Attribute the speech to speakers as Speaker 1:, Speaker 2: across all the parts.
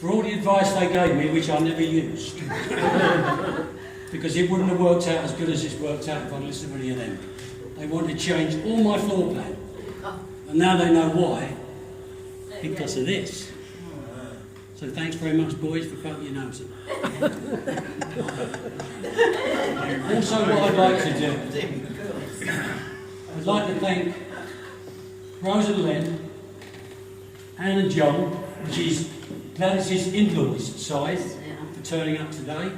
Speaker 1: for all the advice they gave me, which I never used. Because it wouldn't have worked out as good as it's worked out if I'd listened to any of them. They wanted to change all my floor plan. And now they know why, because of this. So thanks very much, boys, for cutting your nose in. Also, what I'd like to do, I'd like to thank Rose and Len, Anne and John, which is Gladys' in-laws side, for turning up today.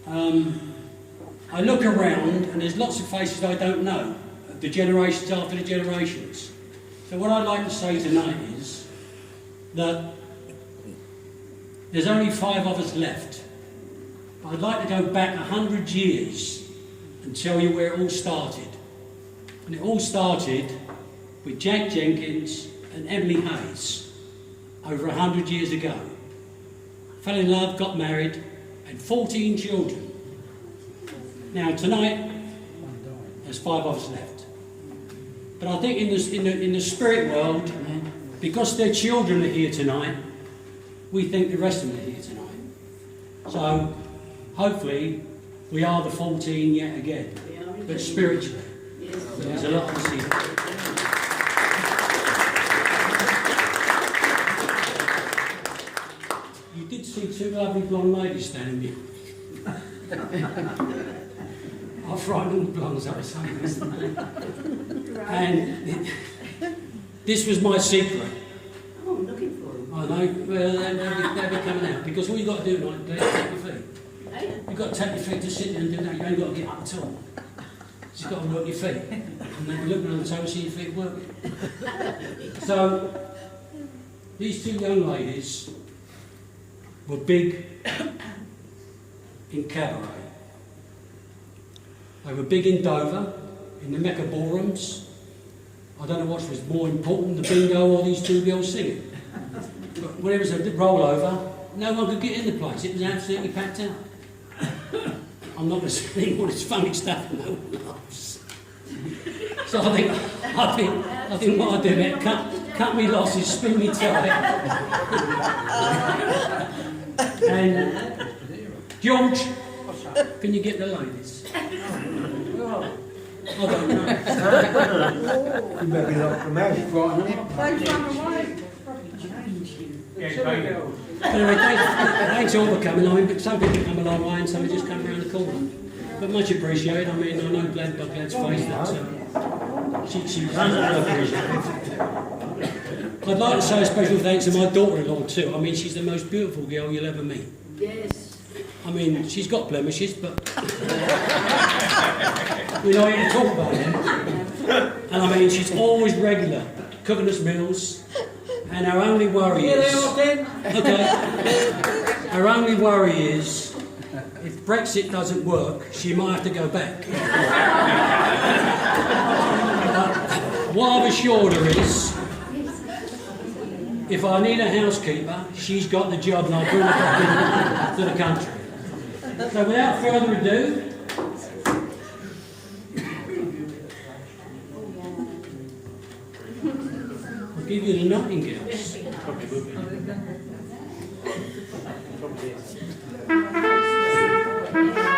Speaker 1: I look around and there's lots of faces I don't know, the generations after the generations. So what I'd like to say tonight is that there's only 5 of us left. But I'd like to go back 100 years and tell you where it all started. And it all started with Jack Jenkins and Emily Hayes over 100 years ago. Fell in love, got married, and 14 children. Now tonight, there's 5 of us left. But I think in the spirit world, because their children are here tonight, we think the rest of them are here tonight. So, hopefully, we are the 14 yet again, but spiritually. There's a lot to see. You did see 2 lovely blonde ladies standing here. I frightened all the blondes out of something. And this was my secret.
Speaker 2: Oh, I'm looking for them.
Speaker 1: I know, well, they'll be coming out, because all you've got to do tonight is tap your feet. You've got to tap your feet to sit there and do that, you ain't got to get up at all. You've got to work your feet. And then you look around the toe and see your feet working. So, these 2 young ladies were big in cabaret. They were big in Dover, in the Mecca ballrooms. I don't know what was more important, the bingo or these 2 girls singing. But when it was a rollover, no one could get in the place. It was absolutely packed out. I'm not going to say all this funny stuff and no one laughs. So I think what I do, mate, cut me losses, spin me tight. And George, can you get the ladies? I don't know.
Speaker 3: You better be like the mouse,
Speaker 1: Anyway, thanks all for coming. I mean, but some people come a long way and some just come around the corner. But much appreciated. I mean, I know Glad's face that she's appreciated. I'd like to say a special thanks to my daughter-in-law too. I mean, she's the most beautiful girl you'll ever meet.
Speaker 2: Yes.
Speaker 1: I mean, she's got blemishes, but we don't even talk about them. And I mean, she's always regular, cooking us meals. And our only worry is... Okay. Our only worry is, if Brexit doesn't work, she might have to go back. What I've assured her is, if I need a housekeeper, she's got the job and I'll bring her back to the country. So without further ado, I'll give you the Nightingales.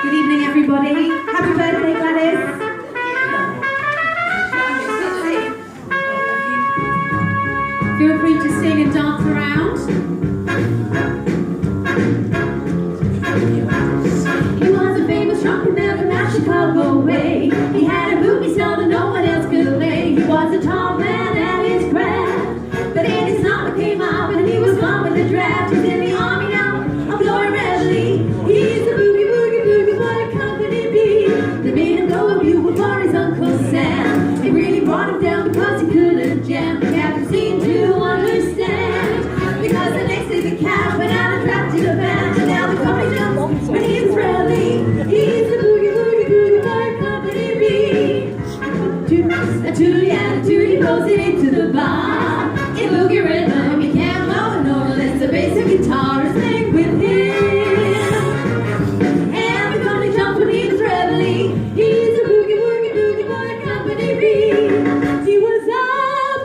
Speaker 4: Good evening, everybody. Happy birthday, Gladys. Feel free to sing and dance around. He was a famous drunken man from that Chicago way. He had a movie star that no one else could play. He was a tall man at his craft, but then his number came up and he was gone with the draft. He's in the army now, a blowing reveille. He's the boogie boogie boogie boy company B. They made him go a bugle for his Uncle Sam. It really brought him down because he couldn't jam. The captain seemed to understand, because the next day the cat went out and drafted a band. And now the company jumps when he was friendly. He's the boogie boogie boogie boy company B. A tootie and a tootie blows it into the bar. In boogie rhythm you can't blow a note unless the bass and guitar is playing with him. And the company jumps when he was reveille. He's a boogie woogie boogie boy company B. He was a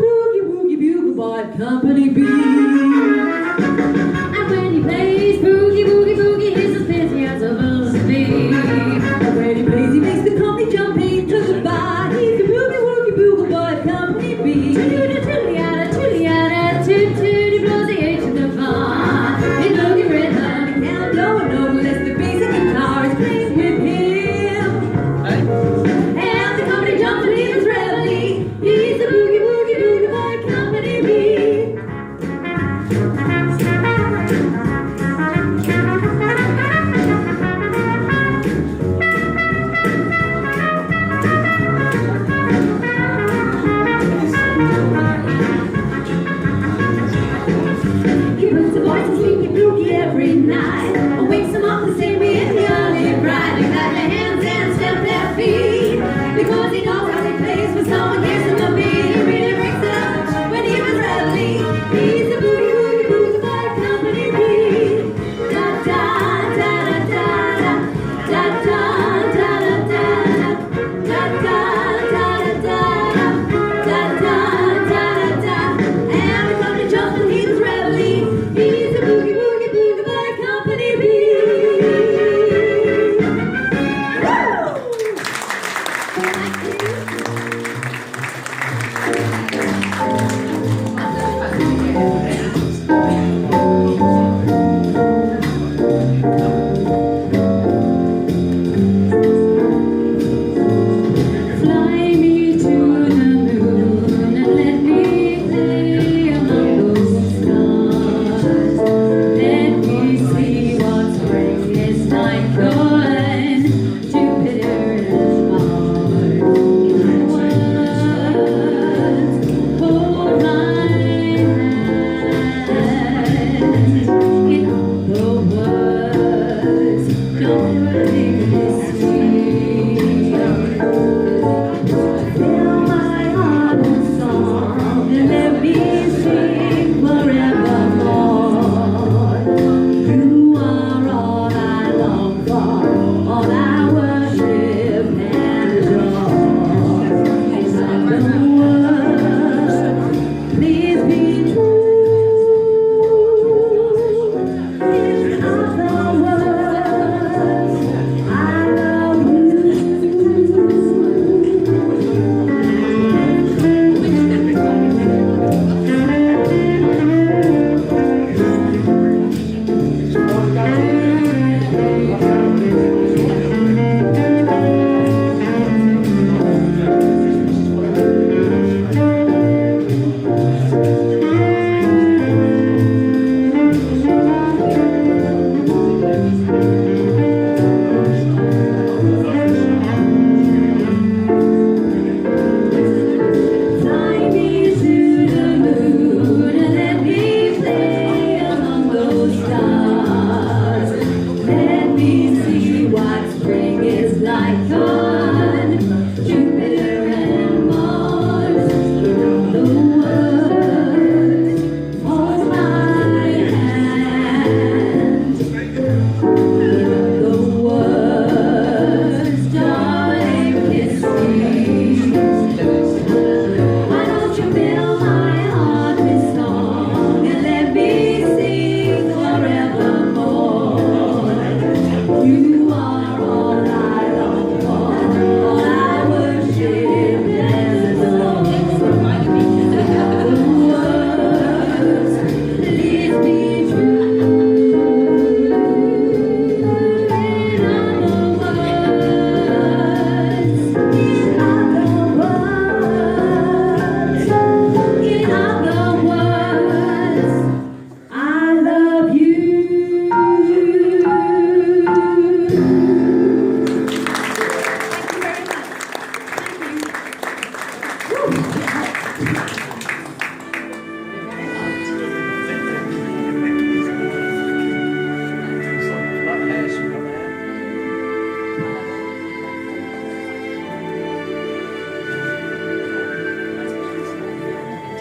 Speaker 4: boogie woogie bugle boy company B. And when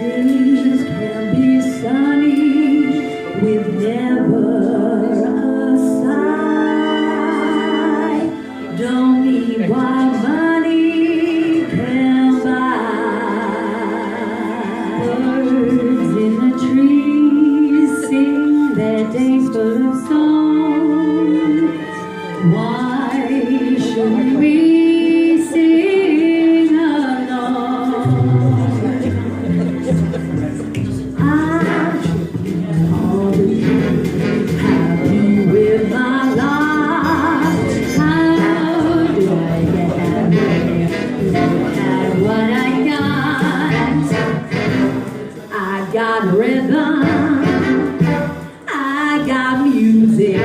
Speaker 4: days can be sunny with never a sigh. Don't need what money can buy. Birds in the trees sing their days full of song. Why shouldn't we sing along? I happy with my life. How do I get happy? Look at what I got rhythm, I got music,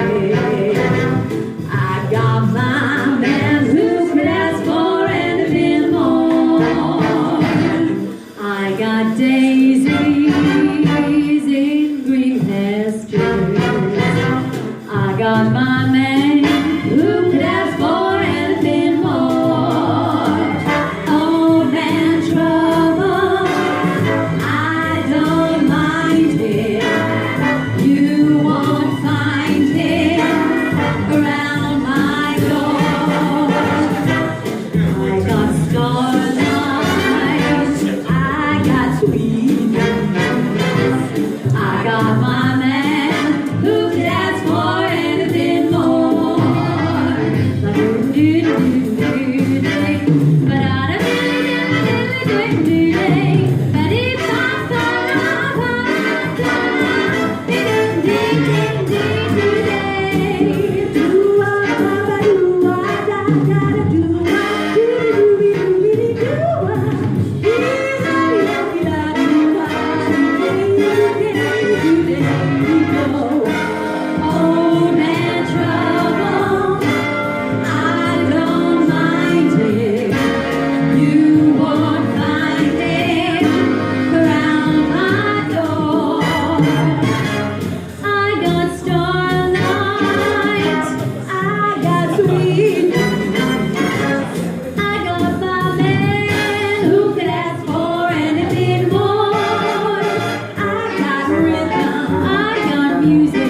Speaker 4: I got my man who could ask for anything more. I got daisies in green pastures. I got my man who could ask for anything more. Oh man, trouble, I don't mind him. You won't find him around my door. I got starlight, I got sweet. I got my man who could ask for anything more. Oh man, trouble, I don't mind it. You won't find it around my door. I got starlight, I got sweet. I got my man who could ask for anything more. I got rhythm, I got music.